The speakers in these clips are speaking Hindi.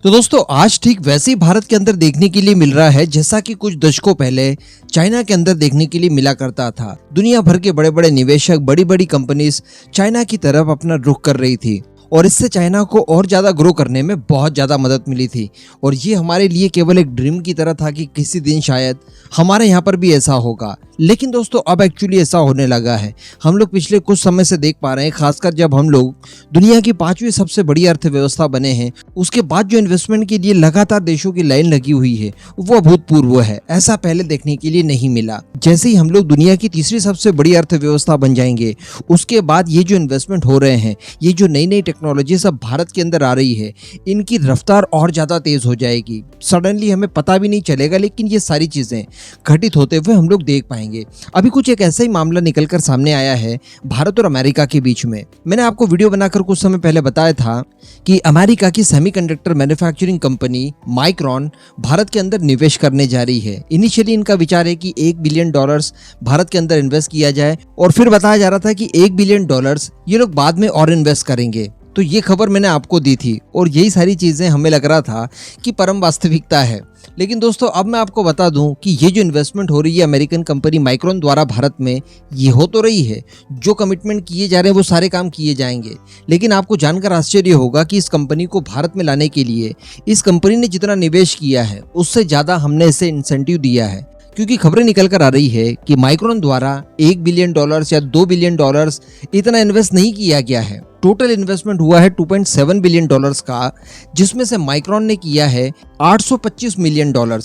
तो दोस्तों आज ठीक वैसे ही भारत के अंदर देखने के लिए मिल रहा है जैसा कि कुछ दशकों पहले चाइना के अंदर देखने के लिए मिला करता था। दुनिया भर के बड़े बड़े निवेशक, बड़ी बड़ी कंपनीज चाइना की तरफ अपना रुख कर रही थी और इससे चाइना को और ज़्यादा ग्रो करने में बहुत ज़्यादा मदद मिली थी। और ये हमारे लिए केवल एक ड्रीम की तरह था कि किसी दिन शायद हमारे यहाँ पर भी ऐसा होगा। लेकिन दोस्तों अब एक्चुअली ऐसा होने लगा है। हम लोग पिछले कुछ समय से देख पा रहे हैं, खासकर जब हम लोग दुनिया की 5वीं सबसे बड़ी अर्थव्यवस्था बने हैं, उसके बाद जो इन्वेस्टमेंट के लिए लगातार देशों की लाइन लगी हुई है वो अभूतपूर्व है। ऐसा पहले देखने के लिए नहीं मिला। जैसे ही हम लोग दुनिया की तीसरी सबसे बड़ी अर्थव्यवस्था बन जाएंगे, उसके बाद ये जो इन्वेस्टमेंट हो रहे हैं, ये जो नई नई टेक्नोलॉजी सब भारत के अंदर आ रही है, इनकी रफ्तार और ज्यादा तेज हो जाएगी। सडनली हमें पता भी नहीं चलेगा, लेकिन ये सारी चीजें घटित होते हुए हम लोग देख पाएंगे। अभी कुछ एक ऐसा ही मामला निकलकर सामने आया है भारत और अमेरिका के बीच में। मैंने आपको वीडियो बनाकर कुछ समय पहले बताया था कि अमेरिका की semiconductor manufacturing company micron Bharat के अंदर निवेश करने जा रही है। इनिशियली इनका विचार है कि $1 बिलियन भारत के अंदर इन्वेस्ट किया जाए और फिर बताया जा रहा था कि $1 बिलियन ये लोग बाद में और इन्वेस्ट करेंगे। तो ये खबर मैंने आपको दी थी और यही सारी चीजें हमें लग रहा था कि परम वास्तविकता है। लेकिन दोस्तों अब मैं आपको बता दूं कि ये जो इन्वेस्टमेंट हो रही है अमेरिकन कंपनी माइक्रॉन द्वारा भारत में, ये हो तो रही है। जो कमिटमेंट किए जा रहे हैं वो सारे काम किए जाएंगे। लेकिन आपको जानकर आश्चर्य होगा कि इस कंपनी को भारत में लाने के लिए इस कंपनी ने जितना निवेश किया है उससे ज्यादा हमने इसे इंसेंटिव दिया है। क्योंकि खबरें निकल कर आ रही है कि माइक्रॉन द्वारा $1 बिलियन या $2 बिलियन इतना इन्वेस्ट नहीं किया गया है। टोटल इन्वेस्टमेंट हुआ है $2.7 बिलियन का, जिसमें से माइक्रॉन ने किया है $825 मिलियन।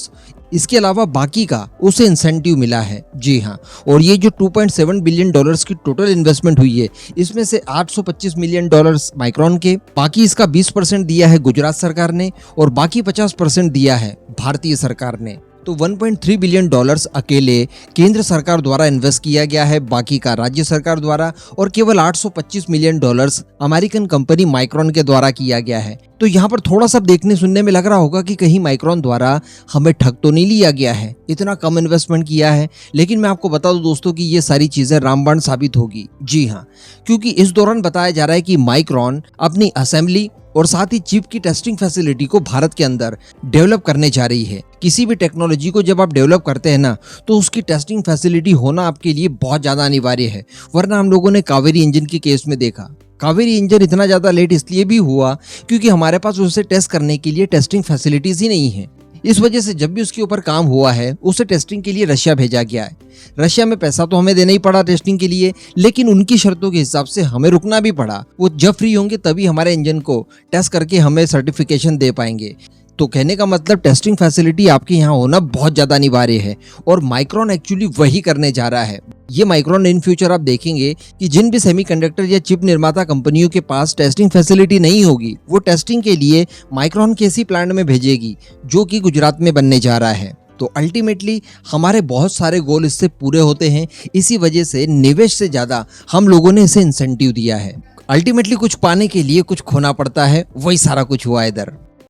इसके अलावा बाकी का उसे इंसेंटिव मिला है। जी हाँ, और ये जो $2.7 बिलियन की टोटल इन्वेस्टमेंट हुई है, इसमें से $825 मिलियन माइक्रॉन के, बाकी इसका 20% दिया है गुजरात सरकार ने और बाकी 50% दिया है भारतीय सरकार ने। तो $1.3 बिलियन अकेले केंद्र सरकार द्वारा इन्वेस्ट किया गया है, बाकी का राज्य सरकार द्वारा, और केवल $825 मिलियन अमेरिकन कंपनी माइक्रॉन के द्वारा किया गया है। तो यहाँ पर थोड़ा सा देखने सुनने में लग रहा होगा कि कहीं माइक्रॉन द्वारा हमें ठग तो नहीं लिया गया है, इतना कम इन्वेस्टमेंट किया है। लेकिन मैं आपको बता दूं दोस्तों कि ये सारी चीजें रामबाण साबित होगी। जी हाँ, क्योंकि इस दौरान बताया जा रहा है कि माइक्रॉन अपनी असेंबली और साथ ही चिप की टेस्टिंग फैसिलिटी को भारत के अंदर डेवलप करने जा रही है। किसी भी टेक्नोलॉजी को जब आप डेवलप करते हैं ना, तो उसकी टेस्टिंग फैसिलिटी होना आपके लिए बहुत ज्यादा अनिवार्य है। वरना हम लोगों ने कावेरी इंजन के केस में देखा, कावेरी इंजन इतना ज्यादा लेट इसलिए भी हुआ क्योंकि हमारे पास उसे टेस्ट करने के लिए टेस्टिंग फैसिलिटीज ही नहीं है। इस वजह से जब भी उसके ऊपर काम हुआ है, उसे टेस्टिंग के लिए रशिया भेजा गया है। रशिया में पैसा तो हमें देना ही पड़ा टेस्टिंग के लिए, लेकिन उनकी शर्तों के हिसाब से हमें रुकना भी पड़ा। वो जब फ्री होंगे तभी हमारे इंजन को टेस्ट करके हमें सर्टिफिकेशन दे पाएंगे। तो कहने का मतलब टेस्टिंग फैसिलिटी आपके यहाँ होना बहुत ज्यादा अनिवार्य है और माइक्रॉन एक्चुअली वही करने जा रहा है। ये माइक्रॉन इन फ्यूचर आप देखेंगे कि जिन भी सेमीकंडक्टर या चिप निर्माता कंपनियों के पास टेस्टिंग फैसिलिटी नहीं होगी, वो टेस्टिंग के लिए माइक्रॉन के इसी प्लांट में भेजेगी जो कि गुजरात में बनने जा रहा है। तो अल्टीमेटली हमारे बहुत सारे गोल इससे पूरे होते हैं। इसी वजह से निवेश से ज्यादा हम लोगों ने इसे इंसेंटिव दिया है। अल्टीमेटली कुछ पाने के लिए कुछ खोना पड़ता है, वही सारा कुछ हुआ इधर।